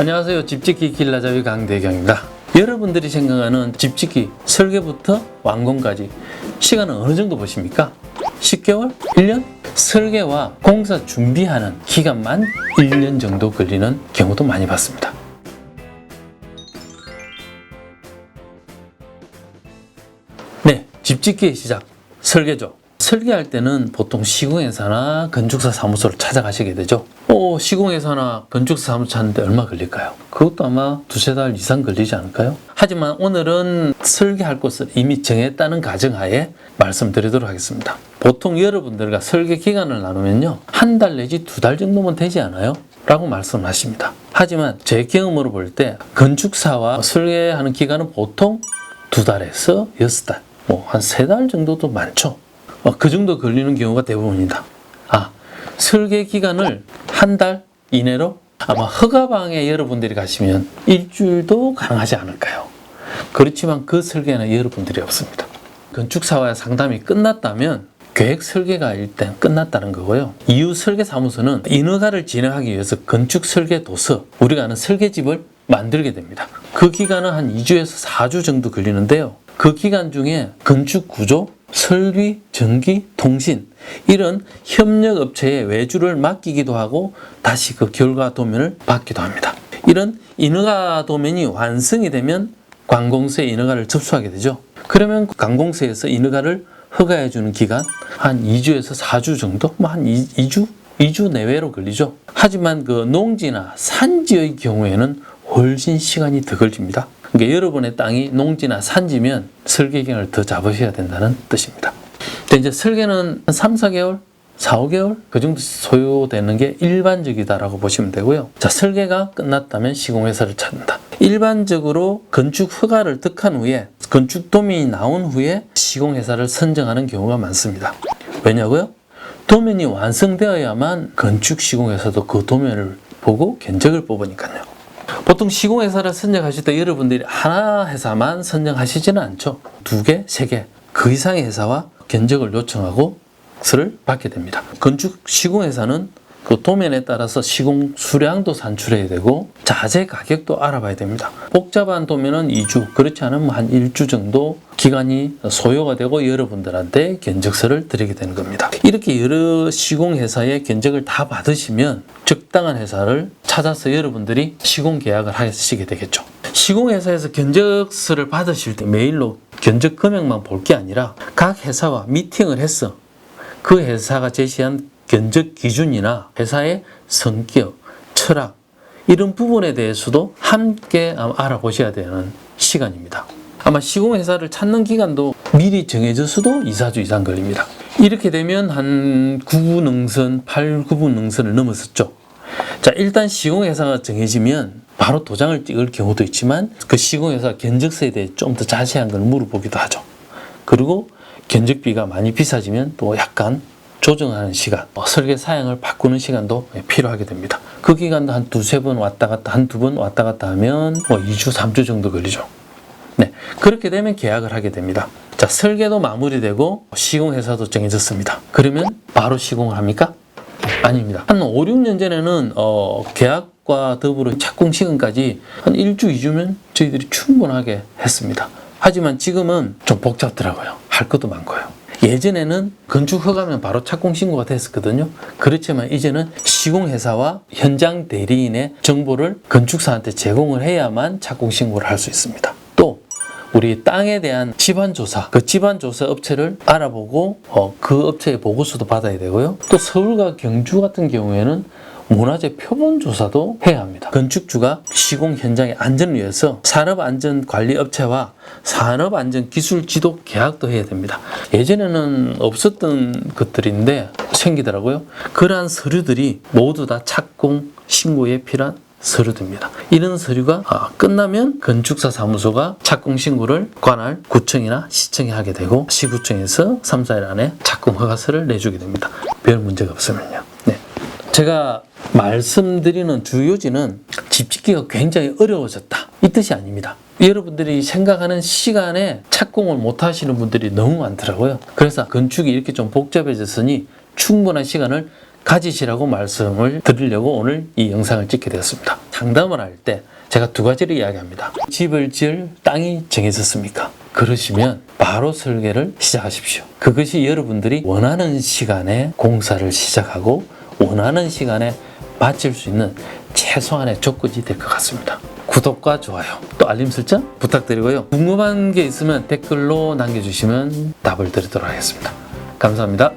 안녕하세요. 집짓기 길라잡이 강대경입니다. 여러분들이 생각하는 집짓기 설계부터 완공까지 시간은 어느 정도 보십니까? 10개월? 1년? 설계와 공사 준비하는 기간만 1년 정도 걸리는 경우도 많이 봤습니다. 네, 집짓기의 시작, 설계죠. 설계할 때는 보통 시공회사나 건축사 사무소를 찾아가시게 되죠. 시공회사나 건축사 사무소 찾는데 얼마 걸릴까요? 그것도 아마 두세 달 이상 걸리지 않을까요? 하지만 오늘은 설계할 곳을 이미 정했다는 가정하에 말씀드리도록 하겠습니다. 보통 여러분들과 설계 기간을 나누면요, 한 달 내지 2달 정도면 되지 않아요? 라고 말씀하십니다. 하지만 제 경험으로 볼 때 건축사와 설계하는 기간은 보통 2달에서 6달, 한 3달 정도도 많죠. 그 정도 걸리는 경우가 대부분입니다. 설계 기간을 한 달 이내로 아마 허가방에 여러분들이 가시면 일주일도 가능하지 않을까요? 그렇지만 그 설계는 여러분들이 없습니다. 건축사와의 상담이 끝났다면 계획 설계가 일단 끝났다는 거고요. 이후 설계사무소는 인허가를 진행하기 위해서 건축 설계 도서, 우리가 아는 설계집을 만들게 됩니다. 그 기간은 한 2주에서 4주 정도 걸리는데요. 그 기간 중에 건축 구조, 설비, 전기, 통신 이런 협력업체에 외주를 맡기기도 하고 다시 그 결과 도면을 받기도 합니다. 이런 인허가 도면이 완성이 되면 관공서에 인허가를 접수하게 되죠. 그러면 관공서에서 인허가를 허가해 주는 기간 한 2주에서 4주 정도? 한 2주 내외로 걸리죠. 하지만 그 농지나 산지의 경우에는 훨씬 시간이 더 걸립니다. 그러니까 여러분의 땅이 농지나 산지면 설계 기간을 더 잡으셔야 된다는 뜻입니다. 이제 설계는 한 3, 4개월, 4, 5개월 그 정도 소요되는 게 일반적이다라고 보시면 되고요. 자, 설계가 끝났다면 시공회사를 찾는다. 일반적으로 건축 허가를 득한 후에 건축 도면이 나온 후에 시공회사를 선정하는 경우가 많습니다. 왜냐고요? 도면이 완성되어야만 건축 시공회사도 그 도면을 보고 견적을 뽑으니까요. 보통 시공회사를 선정하실 때 여러분들이 하나 회사만 선정하시지는 않죠. 2개, 3개 그 이상의 회사와 견적을 요청하고 서를 받게 됩니다. 건축 시공회사는 그 도면에 따라서 시공 수량도 산출해야 되고 자재 가격도 알아봐야 됩니다. 복잡한 도면은 2주, 그렇지 않으면 한 1주 정도 기간이 소요가 되고 여러분들한테 견적서를 드리게 되는 겁니다. 이렇게 여러 시공회사의 견적을 다 받으시면 적당한 회사를 찾아서 여러분들이 시공 계약을 하시게 되겠죠. 시공회사에서 견적서를 받으실 때 메일로 견적 금액만 볼 게 아니라 각 회사와 미팅을 해서 그 회사가 제시한 견적 기준이나 회사의 성격, 철학 이런 부분에 대해서도 함께 알아보셔야 되는 시간입니다. 아마 시공회사를 찾는 기간도 미리 정해져서도 2, 4주 이상 걸립니다. 이렇게 되면 한 9능선, 8, 9능선을 넘었었죠. 자, 일단 시공회사가 정해지면 바로 도장을 찍을 경우도 있지만 그 시공회사 견적서에 대해 좀 더 자세한 걸 물어보기도 하죠. 그리고 견적비가 많이 비싸지면 또 약간 조정하는 시간, 설계 사양을 바꾸는 시간도 필요하게 됩니다. 그 기간도 한 2-3번 왔다 갔다, 한두 번 왔다 갔다 하면 2주, 3주 정도 걸리죠. 네, 그렇게 되면 계약을 하게 됩니다. 자, 설계도 마무리되고 시공회사도 정해졌습니다. 그러면 바로 시공을 합니까? 아닙니다. 한 5, 6년 전에는 계약과 더불어 착공 시간까지 한 1주, 2주면 저희들이 충분하게 했습니다. 하지만 지금은 좀 복잡더라고요. 할 것도 많고요. 예전에는 건축 허가면 바로 착공 신고가 됐었거든요. 그렇지만 이제는 시공회사와 현장 대리인의 정보를 건축사한테 제공을 해야만 착공 신고를 할 수 있습니다. 또 우리 땅에 대한 집안조사, 그 집안조사 업체를 알아보고 그 업체의 보고서도 받아야 되고요. 또 서울과 경주 같은 경우에는 문화재 표본 조사도 해야 합니다. 건축주가 시공 현장의 안전을 위해서 산업안전관리업체와 산업안전기술지도 계약도 해야 됩니다. 예전에는 없었던 것들인데 생기더라고요. 그러한 서류들이 모두 다 착공 신고에 필요한 서류들입니다. 이런 서류가 끝나면 건축사 사무소가 착공 신고를 관할 구청이나 시청에 하게 되고 시구청에서 3, 4일 안에 착공 허가서를 내주게 됩니다. 별 문제가 없으면요. 네. 제가 말씀드리는 주요지는 집짓기가 굉장히 어려워졌다, 이 뜻이 아닙니다. 여러분들이 생각하는 시간에 착공을 못 하시는 분들이 너무 많더라고요. 그래서 건축이 이렇게 좀 복잡해졌으니 충분한 시간을 가지시라고 말씀을 드리려고 오늘 이 영상을 찍게 되었습니다. 상담을 할 때 제가 두 가지를 이야기합니다. 집을 지을 땅이 정해졌습니까? 그러시면 바로 설계를 시작하십시오. 그것이 여러분들이 원하는 시간에 공사를 시작하고 원하는 시간에 마칠 수 있는 최소한의 조건이 될 것 같습니다. 구독과 좋아요, 또 알림 설정 부탁드리고요. 궁금한 게 있으면 댓글로 남겨주시면 답을 드리도록 하겠습니다. 감사합니다.